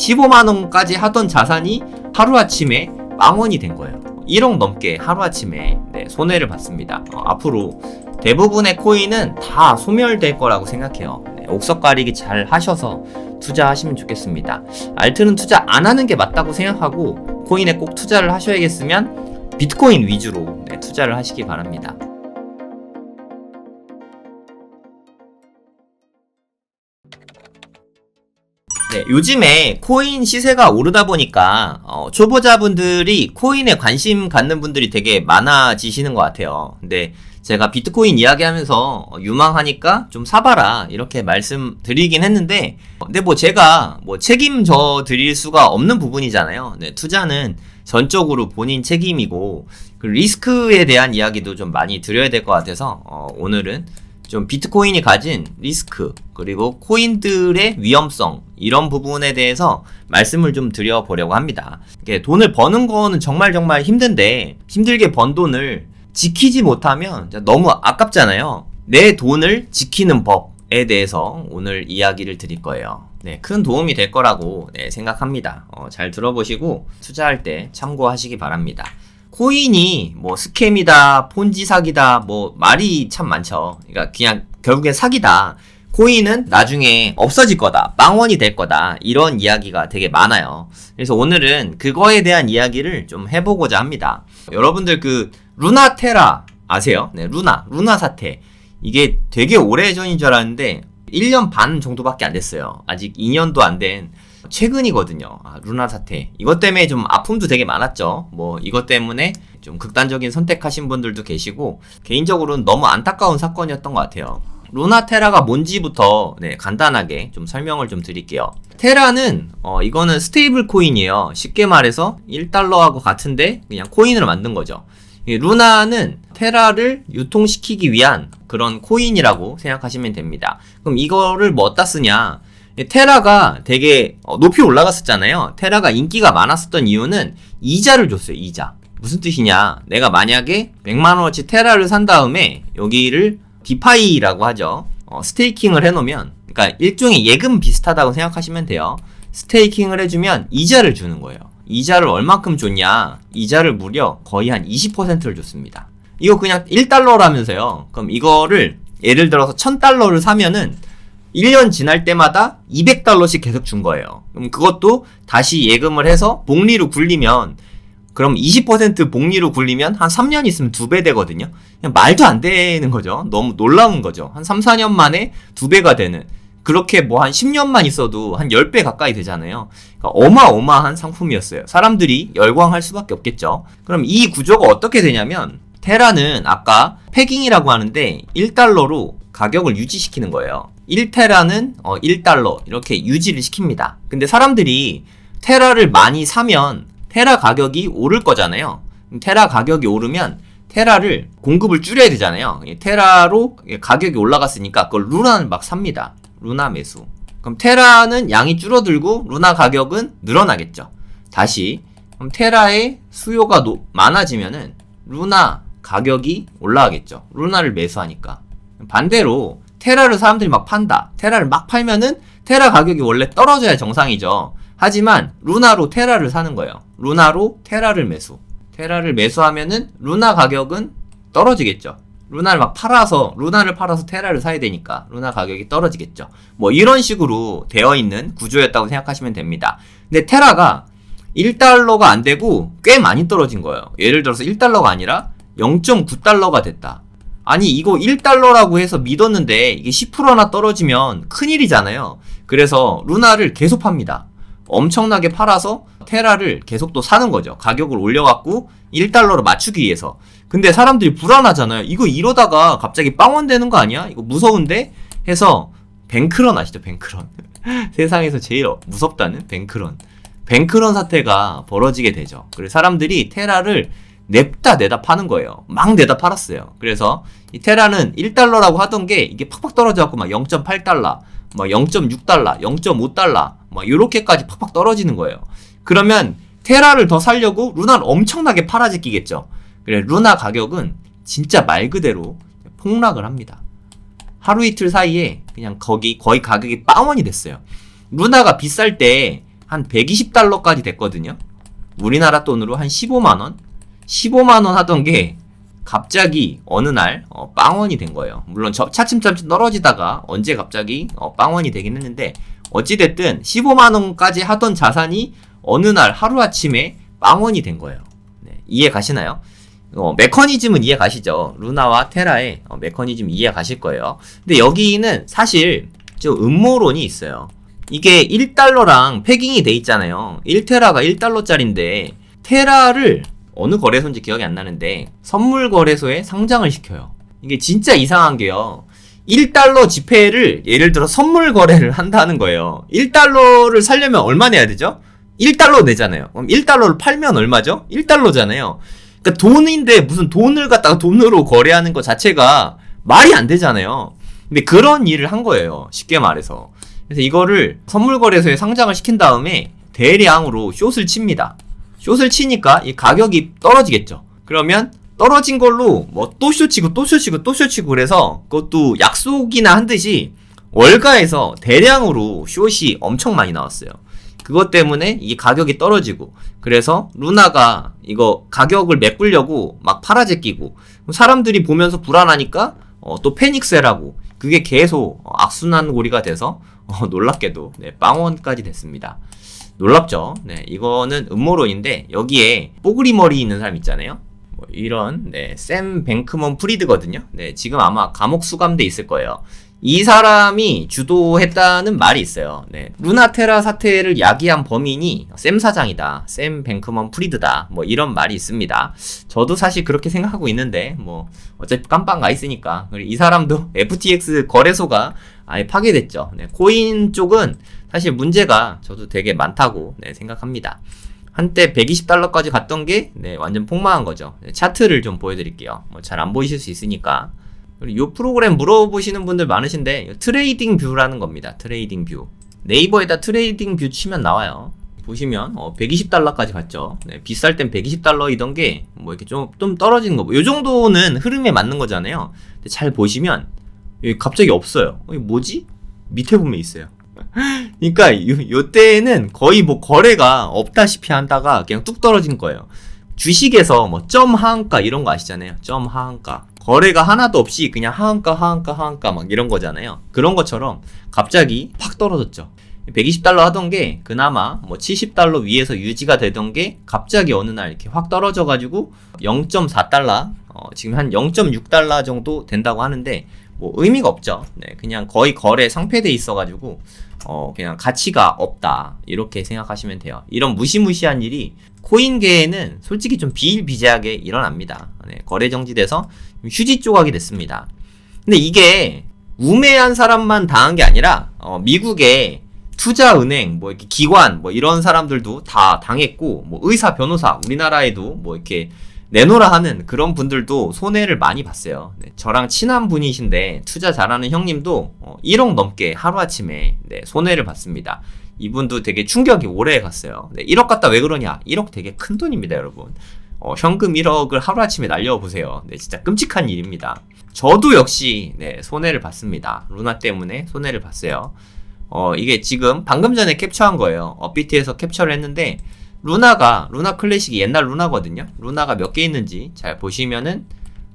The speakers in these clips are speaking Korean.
15만원까지 하던 자산이 하루아침에 망원이 된 거예요. 1억 넘게 하루아침에 손해를 봤습니다. 앞으로 대부분의 코인은 다 소멸될 거라고 생각해요. 옥석 가리기 잘 하셔서 투자하시면 좋겠습니다. 알트는 투자 안 하는 게 맞다고 생각하고 코인에 꼭 투자를 하셔야겠으면 비트코인 위주로 투자를 하시기 바랍니다. 요즘에 코인 시세가 오르다 보니까 초보자분들이 코인에 관심 갖는 분들이 되게 많아지시는 것 같아요. 근데 제가 비트코인 이야기하면서 유망하니까 좀 사봐라 이렇게 말씀드리긴 했는데, 근데 제가 책임져 드릴 수가 없는 부분이잖아요. 투자는 전적으로 본인 책임이고 그 리스크에 대한 이야기도 좀 많이 드려야 될 것 같아서 오늘은 좀 비트코인이 가진 리스크 그리고 코인들의 위험성 이런 부분에 대해서 말씀을 좀 드려보려고 합니다. 돈을 버는 거는 정말 힘든데 힘들게 번 돈을 지키지 못하면 너무 아깝잖아요. 내 돈을 지키는 법에 대해서 오늘 이야기를 드릴 거예요. 큰 도움이 될 거라고 생각합니다. 잘 들어보시고 투자할 때 참고하시기 바랍니다. 코인이 스캠이다, 폰지 사기다, 말이 참 많죠. 그러니까 그냥 결국엔 사기다. 코인은 나중에 없어질 거다, 망원이 될 거다, 이런 이야기가 되게 많아요. 그래서 오늘은 그거에 대한 이야기를 좀 해보고자 합니다. 여러분들 루나테라 아세요? 루나 사태. 이게 되게 오래전인 줄 알았는데 1년 반 정도밖에 안 됐어요. 아직 2년도 안 된 최근이거든요. 루나 사태. 이것 때문에 좀 아픔도 되게 많았죠. 이것 때문에 좀 극단적인 선택하신 분들도 계시고, 개인적으로는 너무 안타까운 사건이었던 것 같아요. 루나테라가 뭔지부터 간단하게 좀 설명을 좀 드릴게요. 테라는 이거는 스테이블 코인이에요. 쉽게 말해서 1달러하고 같은데 그냥 코인으로 만든 거죠. 루나는 테라를 유통시키기 위한 그런 코인이라고 생각하시면 됩니다. 그럼 이거를 어디다 쓰냐? 테라가 되게 높이 올라갔었잖아요. 테라가 인기가 많았었던 이유는 이자를 줬어요. 이자. 무슨 뜻이냐? 내가 만약에 100만원어치 테라를 산 다음에 여기를 디파이라고 하죠. 스테이킹을 해놓으면, 그러니까 일종의 예금 비슷하다고 생각하시면 돼요. 스테이킹을 해주면 이자를 주는 거예요. 이자를 얼만큼 줬냐? 이자를 무려 거의 한 20%를 줬습니다. 이거 그냥 1달러라면서요. 그럼 이거를 예를 들어서 1000달러를 사면은 1년 지날 때마다 200달러씩 계속 준 거예요. 그럼 그것도 다시 예금을 해서 복리로 굴리면, 그럼 20% 복리로 굴리면 한 3년 있으면 2배 되거든요. 그냥 말도 안 되는 거죠. 너무 놀라운 거죠. 한 3, 4년 만에 2배가 되는. 그렇게 한 10년만 있어도 한 10배 가까이 되잖아요. 그러니까 어마어마한 상품이었어요. 사람들이 열광할 수밖에 없겠죠. 그럼 이 구조가 어떻게 되냐면, 테라는 아까 패깅이라고 하는데 1달러로 가격을 유지시키는 거예요. 1테라는 1달러 이렇게 유지를 시킵니다. 근데 사람들이 테라를 많이 사면 테라 가격이 오를 거잖아요. 테라 가격이 오르면 테라를 공급을 줄여야 되잖아요. 테라로 가격이 올라갔으니까 그걸 루나는 막 삽니다. 루나 매수. 그럼 테라는 양이 줄어들고 루나 가격은 늘어나겠죠. 다시 그럼 테라의 수요가 많아지면은 루나 가격이 올라가겠죠. 루나를 매수하니까. 반대로 테라를 사람들이 막 판다. 테라를 막 팔면은 테라 가격이 원래 떨어져야 정상이죠. 하지만 루나로 테라를 사는 거예요. 루나로 테라를 매수. 테라를 매수하면은 루나 가격은 떨어지겠죠. 루나를 팔아서 테라를 사야 되니까 루나 가격이 떨어지겠죠. 이런 식으로 되어 있는 구조였다고 생각하시면 됩니다. 근데 테라가 1달러가 안 되고 꽤 많이 떨어진 거예요. 예를 들어서 1달러가 아니라 0.9달러가 됐다. 아니 이거 1달러라고 해서 믿었는데 이게 10%나 떨어지면 큰일이잖아요. 그래서 루나를 계속 팝니다. 엄청나게 팔아서 테라를 계속 또 사는 거죠. 가격을 올려갖고 1달러로 맞추기 위해서. 근데 사람들이 불안하잖아요. 이거 이러다가 갑자기 빵원 되는 거 아니야? 이거 무서운데? 해서 뱅크런 아시죠? 뱅크런. 세상에서 제일 무섭다는 뱅크런. 뱅크런 사태가 벌어지게 되죠. 그래서 사람들이 테라를 냅다 내다 파는 거예요. 막 내다 팔았어요. 그래서 이 테라는 1달러라고 하던 게 이게 팍팍 떨어져갖고 0.8달러, 0.6달러, 0.5달러, 요렇게까지 팍팍 떨어지는 거예요. 그러면 테라를 더 살려고 루나를 엄청나게 팔아제끼겠죠. 그래, 루나 가격은 진짜 말 그대로 폭락을 합니다. 하루 이틀 사이에 그냥 거의 가격이 빵원이 됐어요. 루나가 비쌀 때 한 120달러까지 됐거든요. 우리나라 돈으로 한 15만원? 15만원 하던 게 갑자기 어느 날 빵원이 된 거예요. 물론 차츰차츰 떨어지다가 언제 갑자기 빵원이 되긴 했는데, 어찌됐든 15만원까지 하던 자산이 어느 날 하루아침에 빵원이 된 거예요. 네, 이해 가시나요? 메커니즘은 이해 가시죠? 루나와 테라의 메커니즘 이해 가실 거예요. 근데 여기는 사실 좀 음모론이 있어요. 이게 1달러랑 패깅이 돼 있잖아요. 1테라가 1달러짜리인데 테라를 어느 거래소인지 기억이 안 나는데 선물 거래소에 상장을 시켜요. 이게 진짜 이상한 게요. 1달러 지폐를 예를 들어 선물 거래를 한다는 거예요. 1달러를 사려면 얼마 내야 되죠? 1달러 내잖아요. 그럼 1달러를 팔면 얼마죠? 1달러잖아요. 그러니까 돈인데 무슨 돈을 갖다가 돈으로 거래하는 것 자체가 말이 안 되잖아요. 근데 그런 일을 한 거예요. 쉽게 말해서. 그래서 이거를 선물 거래소에 상장을 시킨 다음에 대량으로 숏을 칩니다. 숏을 치니까 이 가격이 떨어지겠죠. 그러면 떨어진 걸로 뭐 또 숏치고 또 숏치고 또 숏치고 그래서 그것도 약속이나 한 듯이 월가에서 대량으로 숏이 엄청 많이 나왔어요. 그것 때문에 이 가격이 떨어지고, 그래서 루나가 이거 가격을 메꾸려고 막 팔아제끼고, 사람들이 보면서 불안하니까 또 패닉셀하고, 그게 계속 악순환고리가 돼서 놀랍게도 네, 빵원까지 됐습니다. 놀랍죠? 네, 이거는 음모론인데 여기에 뽀글이 머리 있는 사람 있잖아요. 뭐 이런 네, 샘 뱅크먼 프리드거든요. 네, 지금 아마 감옥 수감돼 있을 거예요. 이 사람이 주도했다는 말이 있어요. 네, 루나테라 사태를 야기한 범인이 샘 사장이다, 샘 뱅크먼 프리드다, 뭐 이런 말이 있습니다. 저도 사실 그렇게 생각하고 있는데 뭐 어차피 깜빵 가 있으니까. 그리고 이 사람도 FTX 거래소가 아예 파괴됐죠. 네, 코인 쪽은 사실 문제가 저도 되게 많다고 네, 생각합니다. 한때 120달러까지 갔던 게 네, 완전 폭망한 거죠. 네, 차트를 좀 보여드릴게요. 뭐 잘 안 보이실 수 있으니까. 그리고 이 프로그램 물어보시는 분들 많으신데 트레이딩 뷰라는 겁니다. 트레이딩 뷰. 네이버에다 트레이딩 뷰 치면 나와요. 보시면 120달러까지 갔죠. 네, 비쌀 땐 120달러이던 게 뭐 이렇게 좀 떨어지는 거. 요 정도는 흐름에 맞는 거잖아요. 근데 잘 보시면 여기 갑자기 없어요. 이게 뭐지? 밑에 보면 있어요. 그러니까 요때는 거의 뭐 거래가 없다시피 한다가 그냥 뚝 떨어진 거예요. 주식에서 뭐 점 하한가 이런 거 아시잖아요. 점 하한가. 거래가 하나도 없이 그냥 하한가 막 이런 거잖아요. 그런 것처럼 갑자기 팍 떨어졌죠. 120달러 하던 게 그나마 뭐 70달러 위에서 유지가 되던 게 갑자기 어느 날 이렇게 확 떨어져가지고 0.4달러, 지금 한 0.6달러 정도 된다고 하는데 뭐 의미가 없죠. 네, 그냥 거의 거래 상폐돼 있어가지고 그냥 가치가 없다 이렇게 생각하시면 돼요. 이런 무시무시한 일이 코인계에는 솔직히 좀 비일비재하게 일어납니다. 네, 거래 정지돼서 휴지 조각이 됐습니다. 근데 이게 우매한 사람만 당한 게 아니라 미국의 투자은행, 뭐 이렇게 기관, 뭐 이런 사람들도 다 당했고, 뭐 의사, 변호사, 우리나라에도 뭐 이렇게 내놓으라 하는 그런 분들도 손해를 많이 봤어요. 네, 저랑 친한 분이신데 투자 잘하는 형님도 1억 넘게 하루아침에 네, 손해를 봤습니다. 이분도 되게 충격이 오래 갔어요. 네, 1억 갖다 왜 그러냐? 1억 되게 큰 돈입니다, 여러분. 현금 1억을 하루아침에 날려보세요. 네, 진짜 끔찍한 일입니다. 저도 역시 네, 손해를 봤습니다. 루나 때문에 손해를 봤어요. 이게 지금 방금 전에 캡처한 거예요. 업비트에서 캡처를 했는데 루나 클래식이 옛날 루나거든요. 루나가 몇 개 있는지 잘 보시면은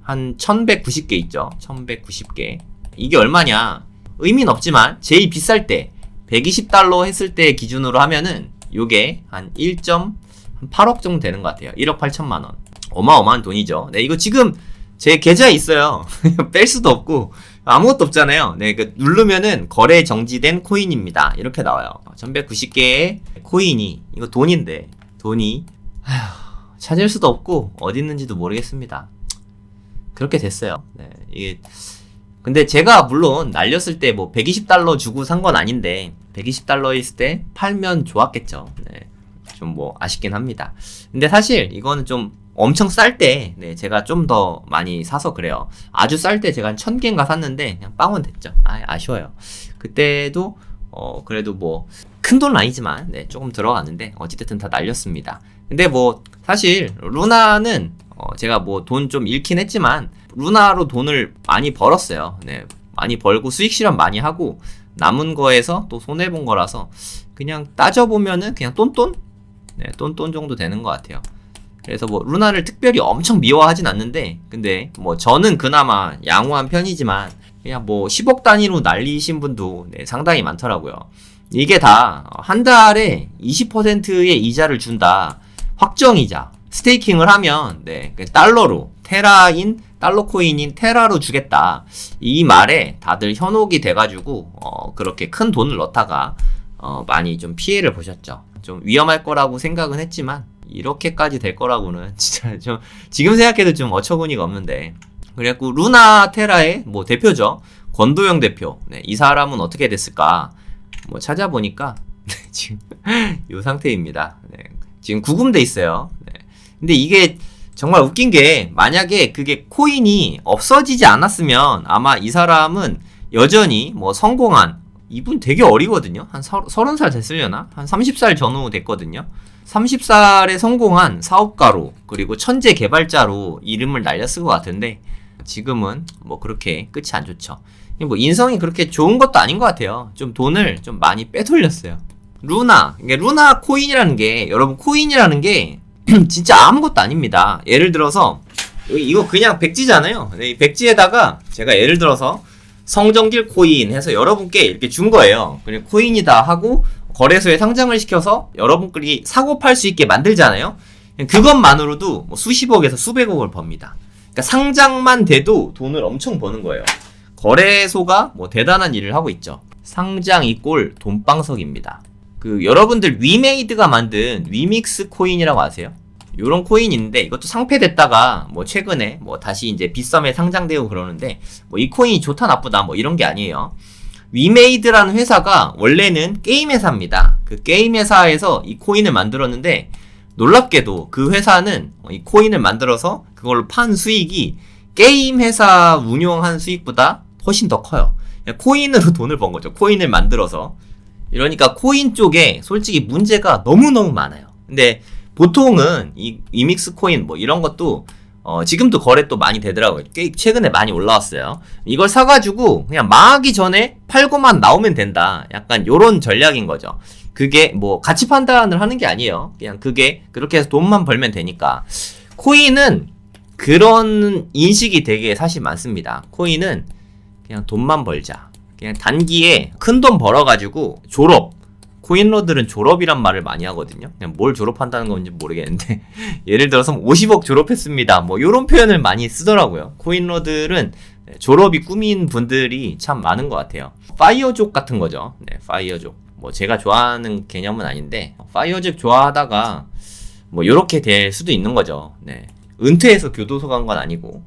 한 1190개 있죠. 1190개. 이게 얼마냐? 의미는 없지만 제일 비쌀 때 120달러 했을 때 기준으로 하면은 요게 한 1.8억 정도 되는 것 같아요. 1억 8천만 원. 어마어마한 돈이죠. 네, 이거 지금 제 계좌에 있어요. 뺄 수도 없고 아무것도 없잖아요. 네, 누르면은 거래 정지된 코인입니다. 이렇게 나와요. 1190개의 코인이, 이거 돈인데, 돈이, 찾을 수도 없고, 어디 있는지도 모르겠습니다. 그렇게 됐어요. 네, 이게, 근데 제가 물론 날렸을 때 뭐 120달러 주고 산 건 아닌데, 120달러 있을 때 팔면 좋았겠죠. 네, 좀 뭐 아쉽긴 합니다. 근데 사실 이거는 좀 엄청 쌀 때, 네, 제가 좀 더 많이 사서 그래요. 아주 쌀 때 제가 한 1000개인가 샀는데, 그냥 빵원 됐죠. 아쉬워요. 그때도, 그래도 뭐, 큰 돈은 아니지만, 네, 조금 들어갔는데, 어찌됐든 다 날렸습니다. 근데 뭐, 사실, 루나는, 제가 뭐 돈 좀 잃긴 했지만, 루나로 돈을 많이 벌었어요. 네, 많이 벌고 수익 실현 많이 하고, 남은 거에서 또 손해본 거라서 그냥 따져보면은 그냥 똔똔? 네, 똔똔 정도 되는 것 같아요. 그래서 뭐 루나를 특별히 엄청 미워하진 않는데, 근데 뭐 저는 그나마 양호한 편이지만 그냥 뭐 10억 단위로 날리신 분도 네, 상당히 많더라고요. 이게 다 한 달에 20%의 이자를 준다. 확정이자 스테이킹을 하면 네, 달러로 테라인 달러 코인인 테라로 주겠다. 이 말에 다들 현혹이 돼가지고 그렇게 큰 돈을 넣다가 많이 좀 피해를 보셨죠. 좀 위험할 거라고 생각은 했지만 이렇게까지 될 거라고는 진짜 좀 지금 생각해도 좀 어처구니가 없는데. 그래갖고 루나 테라의 뭐 대표죠. 권도영 대표. 네, 이 사람은 어떻게 됐을까? 뭐 찾아보니까 지금 이 상태입니다. 네, 지금 구금돼 있어요. 네. 근데 이게 정말 웃긴 게 만약에 그게 코인이 없어지지 않았으면 아마 이 사람은 여전히 뭐 성공한, 이분 되게 어리거든요. 한 30살 됐으려나? 한 30살 전후 됐거든요. 30살에 성공한 사업가로 그리고 천재 개발자로 이름을 날렸을 것 같은데 지금은 뭐 그렇게 끝이 안 좋죠. 뭐 인성이 그렇게 좋은 것도 아닌 것 같아요. 좀 돈을 좀 많이 빼돌렸어요. 루나 코인이라는 게, 여러분 코인이라는 게 진짜 아무것도 아닙니다. 예를 들어서 이거 그냥 백지잖아요. 이 백지에다가 제가 예를 들어서 성정길 코인 해서 여러분께 이렇게 준 거예요. 그리고 코인이다 하고 거래소에 상장을 시켜서 여러분들이 사고 팔 수 있게 만들잖아요. 그것만으로도 뭐 수십억에서 수백억을 법니다. 그러니까 상장만 돼도 돈을 엄청 버는 거예요. 거래소가 뭐 대단한 일을 하고 있죠. 상장 이꼴 돈방석입니다. 그 여러분들 위메이드가 만든 위믹스 코인이라고 아세요? 요런 코인인데 이것도 상폐됐다가 뭐 최근에 뭐 다시 이제 빗썸에 상장되고 그러는데 뭐 이 코인이 좋다 나쁘다 뭐 이런 게 아니에요. 위메이드라는 회사가 원래는 게임 회사입니다. 그 게임 회사에서 이 코인을 만들었는데 놀랍게도 그 회사는 이 코인을 만들어서 그걸로 판 수익이 게임 회사 운용한 수익보다 훨씬 더 커요. 코인으로 돈을 번 거죠. 코인을 만들어서. 이러니까 코인 쪽에 솔직히 문제가 너무너무 많아요. 근데 보통은 이 위믹스 코인 뭐 이런 것도 지금도 거래 또 많이 되더라고요. 꽤 최근에 많이 올라왔어요. 이걸 사가지고 그냥 망하기 전에 팔고만 나오면 된다. 약간 요런 전략인 거죠. 그게 뭐 가치 판단을 하는 게 아니에요. 그냥 그게 그렇게 해서 돈만 벌면 되니까. 코인은 그런 인식이 되게 사실 많습니다. 코인은 그냥 돈만 벌자. 그냥 단기에 큰 돈 벌어가지고 졸업. 코인러들은 졸업이란 말을 많이 하거든요. 그냥 뭘 졸업한다는 건지 모르겠는데 예를 들어서 50억 졸업했습니다. 뭐 이런 표현을 많이 쓰더라고요. 코인러들은 졸업이 꿈인 분들이 참 많은 것 같아요. 파이어족 같은 거죠. 네, 파이어족. 뭐 제가 좋아하는 개념은 아닌데 파이어족 좋아하다가 뭐 이렇게 될 수도 있는 거죠. 네, 은퇴해서 교도소 간 건 아니고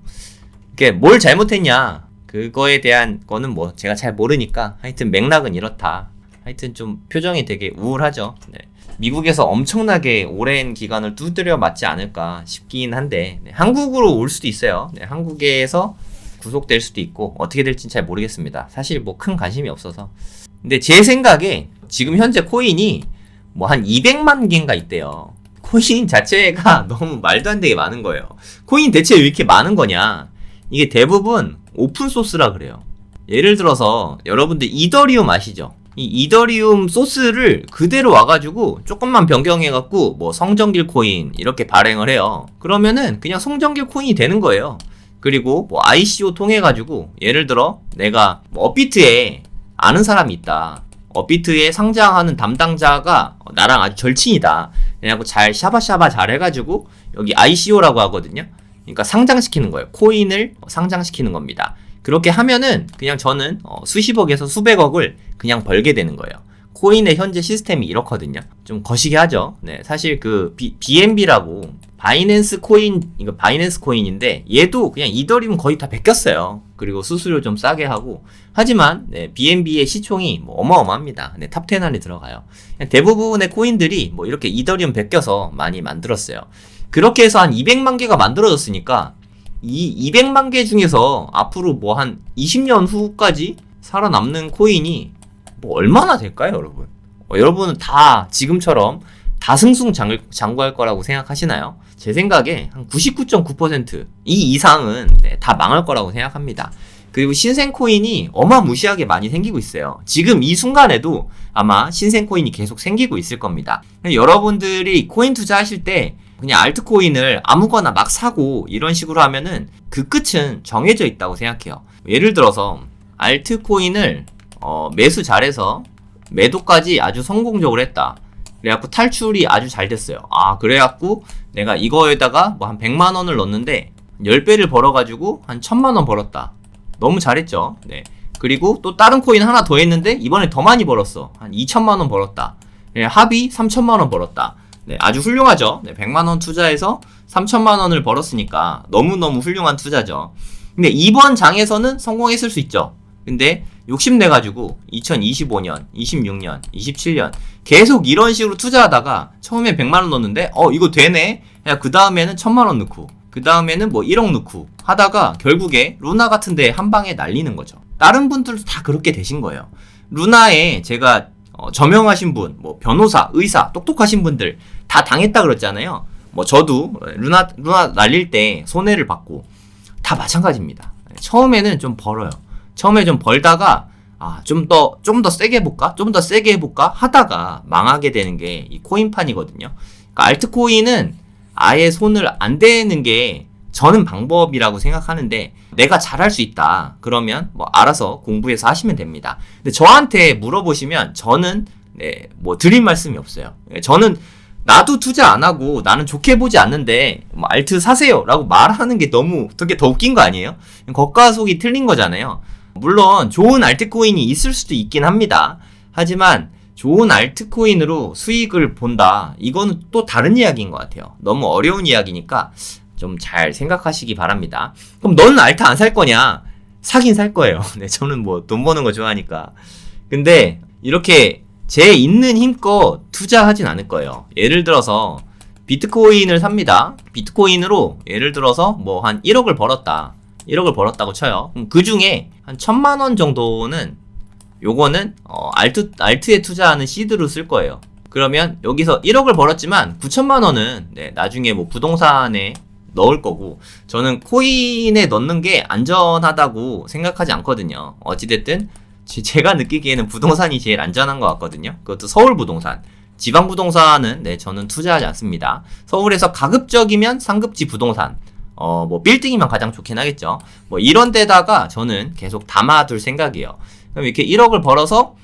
이게 뭘 잘못했냐 그거에 대한 거는 뭐 제가 잘 모르니까 하여튼 맥락은 이렇다. 하여튼 좀 표정이 되게 우울하죠. 네. 미국에서 엄청나게 오랜 기간을 두드려 맞지 않을까 싶긴 한데 네. 한국으로 올 수도 있어요. 네. 한국에서 구속될 수도 있고 어떻게 될지는 잘 모르겠습니다. 사실 뭐 큰 관심이 없어서. 근데 제 생각에 지금 현재 코인이 뭐 한 200만 개인가 있대요. 코인 자체가 너무 말도 안 되게 많은 거예요. 코인 대체 왜 이렇게 많은 거냐? 이게 대부분 오픈소스라 그래요. 예를 들어서 여러분들 이더리움 아시죠? 이 이더리움 소스를 그대로 와가지고 조금만 변경해갖고 뭐 성정길 코인 이렇게 발행을 해요. 그러면은 그냥 성정길 코인이 되는 거예요. 그리고 뭐 ICO 통해가지고 예를 들어 내가 뭐 업비트에 아는 사람이 있다. 업비트에 상장하는 담당자가 나랑 아주 절친이다. 그래갖고 잘 샤바샤바 잘 해가지고 여기 ICO라고 하거든요. 그러니까 상장시키는 거예요. 코인을 상장시키는 겁니다. 그렇게 하면은 그냥 저는 수십억에서 수백억을 그냥 벌게 되는 거예요. 코인의 현재 시스템이 이렇거든요. 좀 거시기 하죠. 네, 사실 그 BNB라고 바이낸스 코인, 이거 바이낸스 코인인데 얘도 그냥 이더리움 거의 다 베꼈어요. 그리고 수수료 좀 싸게 하고. 하지만 네, BNB의 시총이 뭐 어마어마합니다. 네, 탑10 안에 들어가요. 대부분의 코인들이 뭐 이렇게 이더리움 베껴서 많이 만들었어요. 그렇게 해서 한 200만 개가 만들어졌으니까 이 200만 개 중에서 앞으로 뭐 한 20년 후까지 살아남는 코인이 뭐 얼마나 될까요, 여러분? 여러분은 다 지금처럼 다 승승장구할 거라고 생각하시나요? 제 생각에 한 99.9% 이 이상은 네, 다 망할 거라고 생각합니다. 그리고 신생 코인이 어마무시하게 많이 생기고 있어요. 지금 이 순간에도 아마 신생 코인이 계속 생기고 있을 겁니다. 여러분들이 코인 투자하실 때 그냥 알트코인을 아무거나 막 사고 이런 식으로 하면은 그 끝은 정해져 있다고 생각해요. 예를 들어서 알트코인을 매수 잘해서 매도까지 아주 성공적으로 했다. 그래갖고 탈출이 아주 잘 됐어요. 그래갖고 내가 이거에다가 뭐 한 100만 원을 넣었는데 10배를 벌어가지고 한 1000만 원 벌었다. 너무 잘했죠. 네. 그리고 또 다른 코인 하나 더 했는데 이번에 더 많이 벌었어. 한 2천만 원 벌었다. 네, 합이 3천만 원 벌었다. 네, 아주 훌륭하죠. 네, 100만 원 투자해서 3천만 원을 벌었으니까 너무너무 훌륭한 투자죠. 근데 이번 장에서는 성공했을 수 있죠. 근데 욕심내가지고 2025년, 26년, 27년 계속 이런 식으로 투자하다가 처음에 100만 원 넣었는데 이거 되네? 그 다음에는 1000만 원 넣고 그 다음에는 뭐 1억 넣고 하다가 결국에 루나 같은데 한 방에 날리는 거죠. 다른 분들도 다 그렇게 되신 거예요. 루나에 제가 저명하신 분, 뭐 변호사, 의사, 똑똑하신 분들 다 당했다 그랬잖아요. 뭐 저도 루나 날릴 때 손해를 봤고 다 마찬가지입니다. 처음에는 좀 벌어요. 처음에 좀 벌다가 좀 더 세게 해볼까? 좀 더 세게 해볼까? 하다가 망하게 되는 게 이 코인판이거든요. 그러니까 알트코인은 아예 손을 안 대는 게 저는 방법이라고 생각하는데 내가 잘할 수 있다. 그러면 뭐 알아서 공부해서 하시면 됩니다. 근데 저한테 물어보시면 저는 뭐 드릴 말씀이 없어요. 저는 나도 투자 안 하고 나는 좋게 보지 않는데 뭐 알트 사세요 라고 말하는 게 너무 되게 더 웃긴 거 아니에요? 겉과 속이 틀린 거잖아요. 물론 좋은 알트코인이 있을 수도 있긴 합니다. 하지만 좋은 알트코인으로 수익을 본다. 이거는 또 다른 이야기인 것 같아요. 너무 어려운 이야기니까 좀 잘 생각하시기 바랍니다. 그럼 너는 알트 안 살 거냐? 사긴 살 거예요. 네, 저는 뭐 돈 버는 거 좋아하니까. 근데 이렇게 제 있는 힘껏 투자하진 않을 거예요. 예를 들어서 비트코인을 sab니다. 비트코인으로 예를 들어서 뭐 한 1억을 벌었다. 1억을 벌었다고 쳐요. 그럼 그 중에 한 1000만 원 정도는 요거는 알트에 투자하는 시드로 쓸 거예요. 그러면 여기서 1억을 벌었지만 9천만 원은 나중에 뭐 부동산에 넣을 거고, 저는 코인에 넣는 게 안전하다고 생각하지 않거든요. 어찌됐든 제가 느끼기에는 부동산이 제일 안전한 것 같거든요. 그것도 서울 부동산. 지방 부동산은 저는 투자하지 않습니다. 서울에서 가급적이면 상급지 부동산, 뭐 빌딩이면 가장 좋긴 하겠죠. 뭐 이런 데다가 저는 계속 담아둘 생각이에요. 그럼 이렇게 1억을 벌어서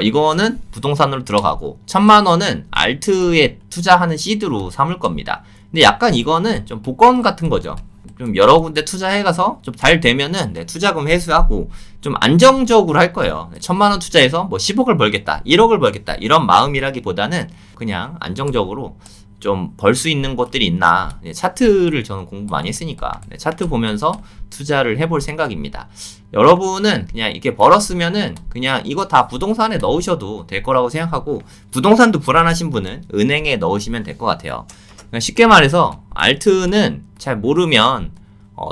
이거는 부동산으로 들어가고 1000만 원은 알트에 투자하는 시드로 삼을 겁니다. 근데 약간 이거는 좀 복권 같은 거죠. 좀 여러 군데 투자해가서 좀 잘 되면은 투자금 회수하고 좀 안정적으로 할 거예요. 1000만 원 투자해서 뭐 10억을 벌겠다, 1억을 벌겠다 이런 마음이라기보다는 그냥 안정적으로 좀 벌 수 있는 것들이 있나. 차트를 저는 공부 많이 했으니까 차트 보면서 투자를 해볼 생각입니다. 여러분은 그냥 이렇게 벌었으면은 그냥 이거 다 부동산에 넣으셔도 될 거라고 생각하고, 부동산도 불안하신 분은 은행에 넣으시면 될 것 같아요. 그러니까 쉽게 말해서 알트는 잘 모르면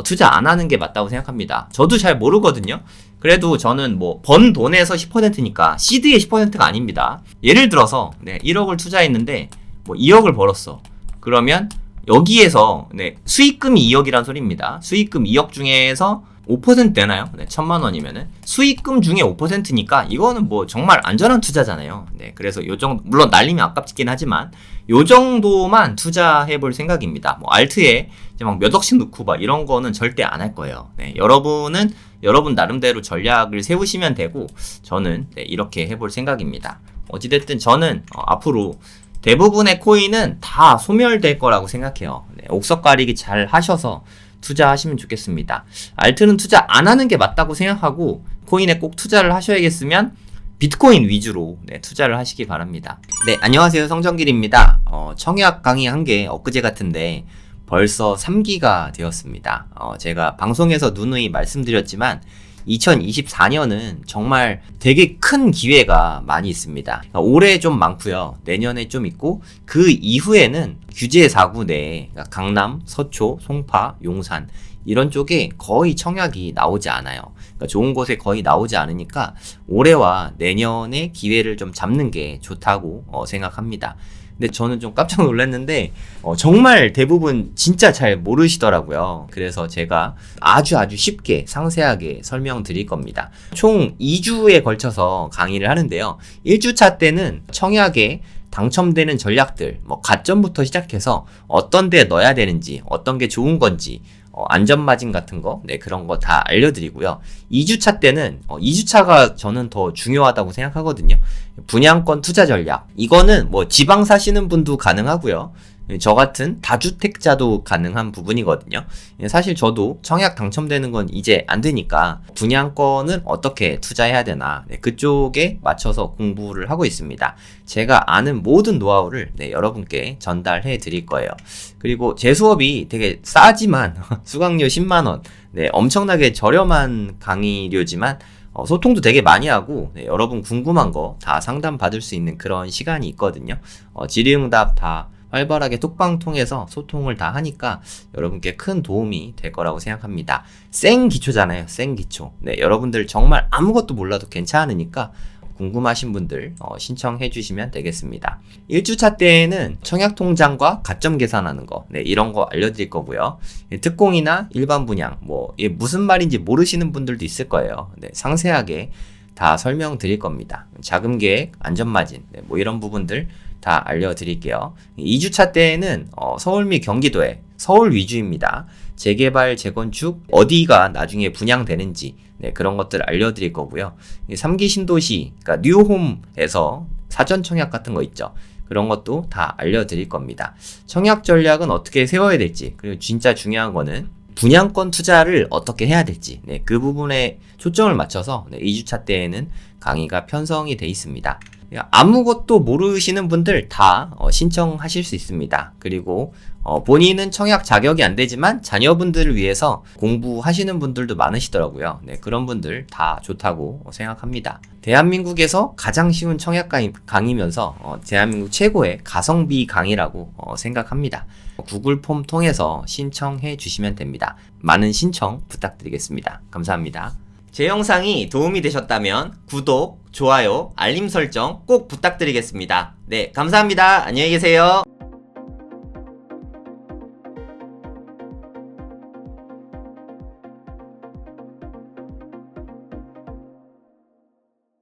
투자 안 하는 게 맞다고 생각합니다. 저도 잘 모르거든요. 그래도 저는 뭐 번 돈에서 10%니까 시드의 10%가 아닙니다. 예를 들어서 1억을 투자했는데 뭐 2억을 벌었어. 그러면 여기에서 수익금이 2억이란 소리입니다. 수익금 2억 중에서 5% 되나요? 1000만 원이면은 수익금 중에 5%니까 이거는 뭐 정말 안전한 투자잖아요. 그래서 요 정도, 물론 날리면 아깝긴 하지만 요 정도만 투자해 볼 생각입니다. 뭐 알트에 이제 막 몇 억씩 넣고 막 이런 거는 절대 안 할 거예요. 여러분은 여러분 나름대로 전략을 세우시면 되고, 저는 이렇게 해볼 생각입니다. 어찌됐든 저는 앞으로 대부분의 코인은 다 소멸될 거라고 생각해요. 옥석 가리기 잘 하셔서 투자하시면 좋겠습니다. 알트는 투자 안 하는 게 맞다고 생각하고, 코인에 꼭 투자를 하셔야겠으면 비트코인 위주로 투자를 하시기 바랍니다. 안녕하세요, 성정길입니다. 청약 강의 한 게 엊그제 같은데 벌써 3기가 되었습니다. 제가 방송에서 누누이 말씀드렸지만 2024년은 정말 되게 큰 기회가 많이 있습니다. 올해 좀 많고요. 내년에 좀 있고, 그 이후에는 규제 4구 내에 강남, 서초, 송파, 용산 이런 쪽에 거의 청약이 나오지 않아요. 그러니까 좋은 곳에 거의 나오지 않으니까 올해와 내년에 기회를 좀 잡는 게 좋다고 생각합니다. 근데 저는 좀 깜짝 놀랐는데 정말 대부분 진짜 잘 모르시더라고요. 그래서 제가 아주 쉽게 상세하게 설명드릴 겁니다. 총 2주에 걸쳐서 강의를 하는데요. 1주차 때는 청약에 당첨되는 전략들, 가점부터 시작해서 어떤 데 넣어야 되는지, 어떤 게 좋은 건지, 안전마진 같은 거, 네, 그런 거 다 알려드리고요. 2주차 때는, 2주차가 저는 더 중요하다고 생각하거든요. 분양권 투자 전략. 이거는 지방 사시는 분도 가능하고요. 저 같은 다주택자도 가능한 부분이거든요. 사실 저도 청약 당첨되는 건 이제 안 되니까 분양권은 어떻게 투자해야 되나, 네, 그쪽에 맞춰서 공부를 하고 있습니다. 제가 아는 모든 노하우를 여러분께 전달해 드릴 거예요. 그리고 제 수업이 되게 싸지만 수강료 10만원, 네, 엄청나게 저렴한 강의료지만 소통도 되게 많이 하고, 네, 여러분 궁금한 거 다 상담 받을 수 있는 그런 시간이 있거든요. 질의응답 다 활발하게 톡방 통해서 소통을 다 하니까 여러분께 큰 도움이 될 거라고 생각합니다. 생 기초잖아요. 생 기초. 네, 여러분들 정말 아무것도 몰라도 괜찮으니까 궁금하신 분들 신청해 주시면 되겠습니다. 1주차 때에는 청약통장과 가점 계산하는 거, 네, 이런 거 알려드릴 거고요. 특공이나 일반 분양, 이게 무슨 말인지 모르시는 분들도 있을 거예요. 네, 상세하게 다 설명드릴 겁니다. 자금 계획, 안전마진, 네, 이런 부분들 다 알려드릴게요. 2주차 때에는 서울 및 경기도에 서울 위주입니다. 재개발, 재건축, 어디가 나중에 분양되는지, 네, 그런 것들 알려드릴 거고요. 3기 신도시, 그러니까 뉴홈에서 사전 청약 같은 거 있죠. 그런 것도 다 알려드릴 겁니다. 청약 전략은 어떻게 세워야 될지, 그리고 진짜 중요한 거는 분양권 투자를 어떻게 해야 될지, 네, 그 부분에 초점을 맞춰서 2주차 때에는 강의가 편성이 돼 있습니다. 아무것도 모르시는 분들 다 신청하실 수 있습니다. 그리고 본인은 청약 자격이 안 되지만 자녀분들을 위해서 공부하시는 분들도 많으시더라고요. 네, 그런 분들 다 좋다고 생각합니다. 대한민국에서 가장 쉬운 청약 강의면서 대한민국 최고의 가성비 강의라고 생각합니다. 구글 폼 통해서 신청해 주시면 됩니다. 많은 신청 부탁드리겠습니다. 감사합니다. 제 영상이 도움이 되셨다면 구독, 좋아요, 알림 설정 꼭 부탁드리겠습니다. 네, 감사합니다. 안녕히 계세요.